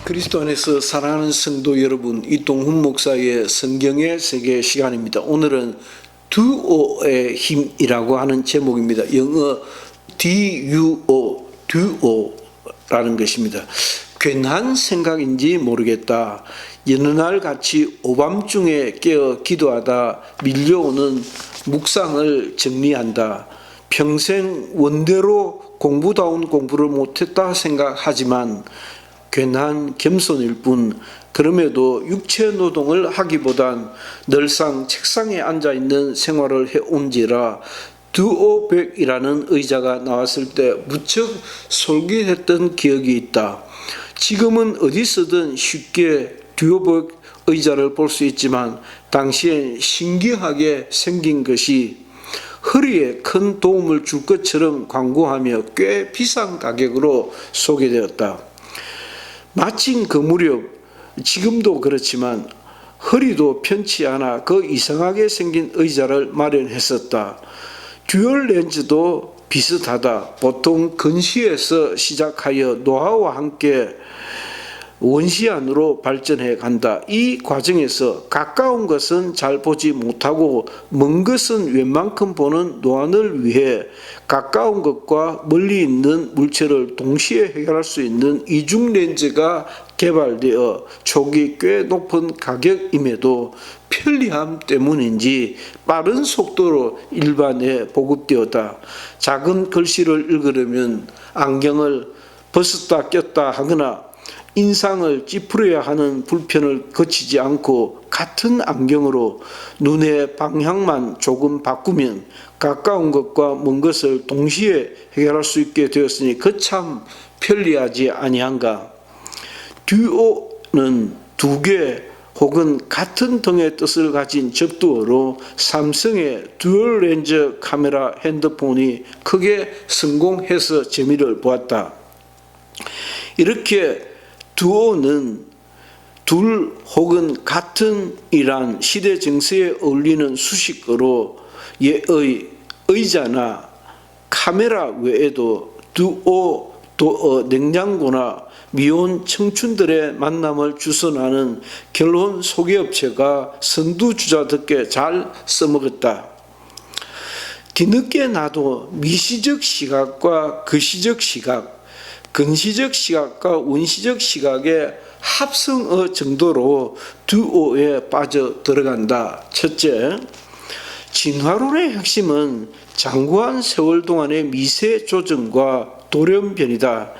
그리스도 안에서 사랑하는 성도 여러분, 이동훈 목사의 성경의 세계 시간입니다. 오늘은 duo의 힘이라고 하는 제목입니다. 영어 duo, duo라는 것입니다. 괜한 생각인지 모르겠다. 여느 날 같이 오밤중에 깨어 기도하다 밀려오는 묵상을 정리한다. 평생 원대로 공부다운 공부를 못했다 생각하지만 괜한 겸손일 뿐, 그럼에도 육체 노동을 하기보단 늘상 책상에 앉아있는 생활을 해온지라 두오백이라는 의자가 나왔을 때 무척 솔깃했던 기억이 있다. 지금은 어디서든 쉽게 듀오백 의자를 볼 수 있지만 당시엔 신기하게 생긴 것이 허리에 큰 도움을 줄 것처럼 광고하며 꽤 비싼 가격으로 소개되었다. 마침 그 무렵, 지금도 그렇지만 허리도 편치 않아 그 이상하게 생긴 의자를 마련했었다. 듀얼 렌즈도 비슷하다. 보통 근시에서 시작하여 노화와 함께 원시안으로 발전해 간다. 이 과정에서 가까운 것은 잘 보지 못하고 먼 것은 웬만큼 보는 노안을 위해 가까운 것과 멀리 있는 물체를 동시에 해결할 수 있는 이중 렌즈가 개발되어 초기 꽤 높은 가격임에도 편리함 때문인지 빠른 속도로 일반에 보급되었다. 작은 글씨를 읽으려면 안경을 벗었다 꼈다 하거나 인상을 찌푸려야 하는 불편을 거치지 않고 같은 안경으로 눈의 방향만 조금 바꾸면 가까운 것과 먼 것을 동시에 해결할 수 있게 되었으니 거참 편리하지 아니한가. 듀오는 두 개 혹은 같은 등의 뜻을 가진 접두어로 삼성의 듀얼 렌즈 카메라 핸드폰이 크게 성공해서 재미를 보았다. 이렇게 두오는 둘 혹은 같은 이란 시대 정세에 어울리는 수식어로 예의, 의자나 카메라 외에도 두오, 냉장고나 미혼 청춘들의 만남을 주선하는 결혼 소개업체가 선두주자답게 잘 써먹었다. 뒤늦게 나도 미시적 시각과 거시적 시각, 근시적 시각과 원시적 시각의 합성어 정도로 두오에 빠져 들어간다. 첫째, 진화론의 핵심은 장구한 세월 동안의 미세 조정과 돌연변이다.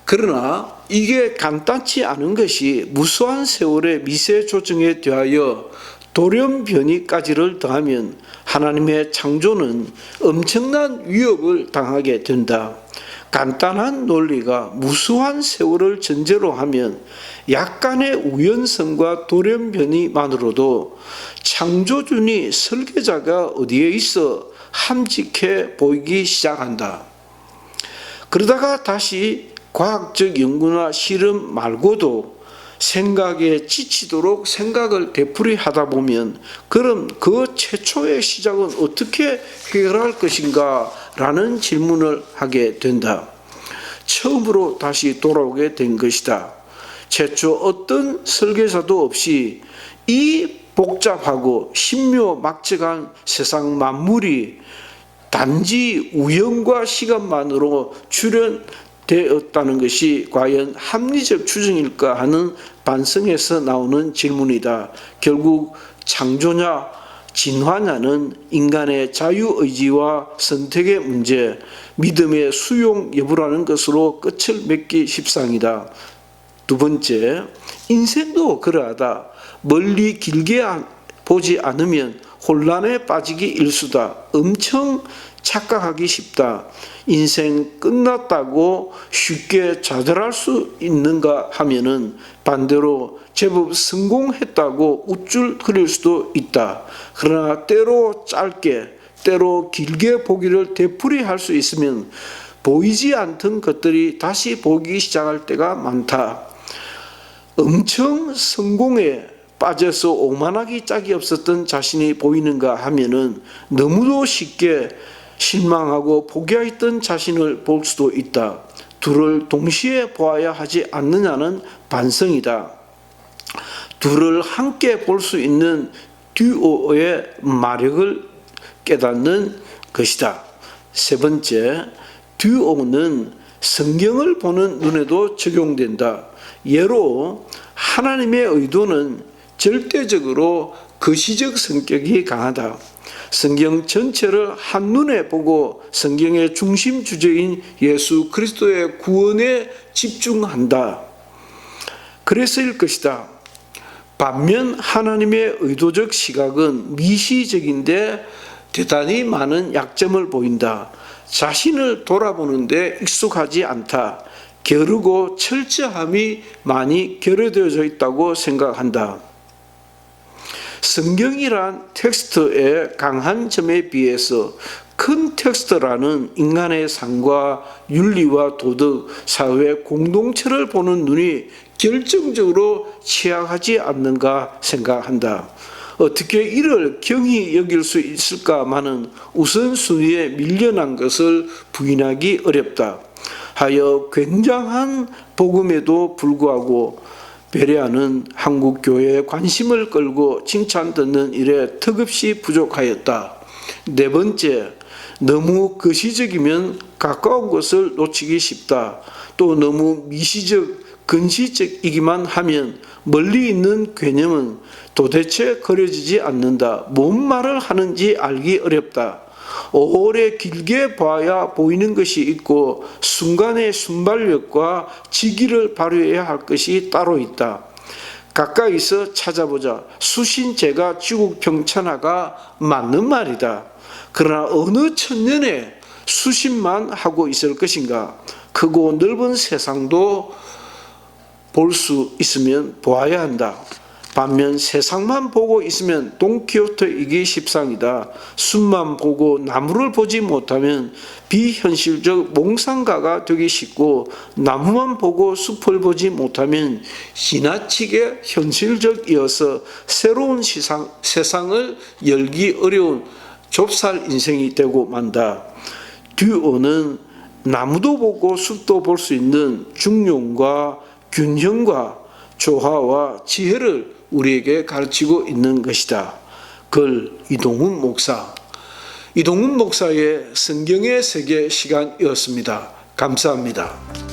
그러나 이게 간단치 않은 것이 무수한 세월의 미세 조정에 대하여 돌연변이까지를 더하면 하나님의 창조는 엄청난 위협을 당하게 된다. 간단한 논리가 무수한 세월을 전제로 하면 약간의 우연성과 돌연변이만으로도 창조주니 설계자가 어디에 있어 함직해 보이기 시작한다. 그러다가 다시 과학적 연구나 실험 말고도 생각에 지치도록 생각을 되풀이하다 보면 그럼 그 최초의 시작은 어떻게 해결할 것인가 라는 질문을 하게 된다. 처음으로 다시 돌아오게 된 것이다. 최초 어떤 설계자도 없이 이 복잡하고 신묘막측한 세상 만물이 단지 우연과 시간만으로 출현되었다는 것이 과연 합리적 추정일까 하는 반성에서 나오는 질문이다. 결국 창조냐 진화냐는 인간의 자유의지와 선택의 문제, 믿음의 수용 여부라는 것으로 끝을 맺기 십상이다. 두 번째, 인생도 그러하다. 멀리 길게 보지 않으면 혼란에 빠지기 일수다. 엄청 착각하기 쉽다. 인생 끝났다고 쉽게 좌절할 수 있는가 하면은 반대로 제법 성공했다고 우쭐 흐릴 수도 있다. 그러나 때로 짧게, 때로 길게 보기를 되풀이할 수 있으면 보이지 않던 것들이 다시 보이기 시작할 때가 많다. 엄청 성공에 빠져서 오만하기 짝이 없었던 자신이 보이는가 하면은 너무도 쉽게 실망하고 포기했던 자신을 볼 수도 있다. 둘을 동시에 보아야 하지 않느냐는 반성이다. 둘을 함께 볼 수 있는 듀오의 마력을 깨닫는 것이다. 세 번째, 듀오는 성경을 보는 눈에도 적용된다. 예로 하나님의 의도는 절대적으로 거시적 성격이 강하다. 성경 전체를 한눈에 보고 성경의 중심 주제인 예수 그리스도의 구원에 집중한다. 그래서일 것이다. 반면 하나님의 의도적 시각은 미시적인데 대단히 많은 약점을 보인다. 자신을 돌아보는데 익숙하지 않다. 게으르고 철저함이 많이 결여되어져 있다고 생각한다. 성경이란 텍스트의 강한 점에 비해서 큰 텍스트라는 인간의 삶과 윤리와 도덕, 사회 공동체를 보는 눈이 결정적으로 취약하지 않는가 생각한다. 어떻게 이를 경히 여길 수 있을까마는 우선순위에 밀려난 것을 부인하기 어렵다. 하여 굉장한 복음에도 불구하고 베레아는 한국 교회에 관심을 끌고 칭찬 듣는 일에 턱없이 부족하였다. 네 번째, 너무 거시적이면 가까운 것을 놓치기 쉽다. 또 너무 미시적, 근시적이기만 하면 멀리 있는 개념은 도대체 그려지지 않는다. 뭔 말을 하는지 알기 어렵다. 오래 길게 봐야 보이는 것이 있고 순간의 순발력과 지기를 발휘해야 할 것이 따로 있다. 가까이서 찾아보자. 수신제가 지국 평천하가 맞는 말이다. 그러나 어느 천년에 수신만 하고 있을 것인가? 크고 넓은 세상도 볼 수 있으면 보아야 한다. 반면 세상만 보고 있으면 돈키호테이기 십상이다. 숲만 보고 나무를 보지 못하면 비현실적 몽상가가 되기 쉽고 나무만 보고 숲을 보지 못하면 지나치게 현실적이어서 새로운 세상을 열기 어려운 좁쌀 인생이 되고 만다. 듀오는 나무도 보고 숲도 볼 수 있는 중용과 균형과 조화와 지혜를 우리에게 가르치고 있는 것이다. 글 이동훈 목사. 이동훈 목사의 성경의 세계 시간이었습니다. 감사합니다.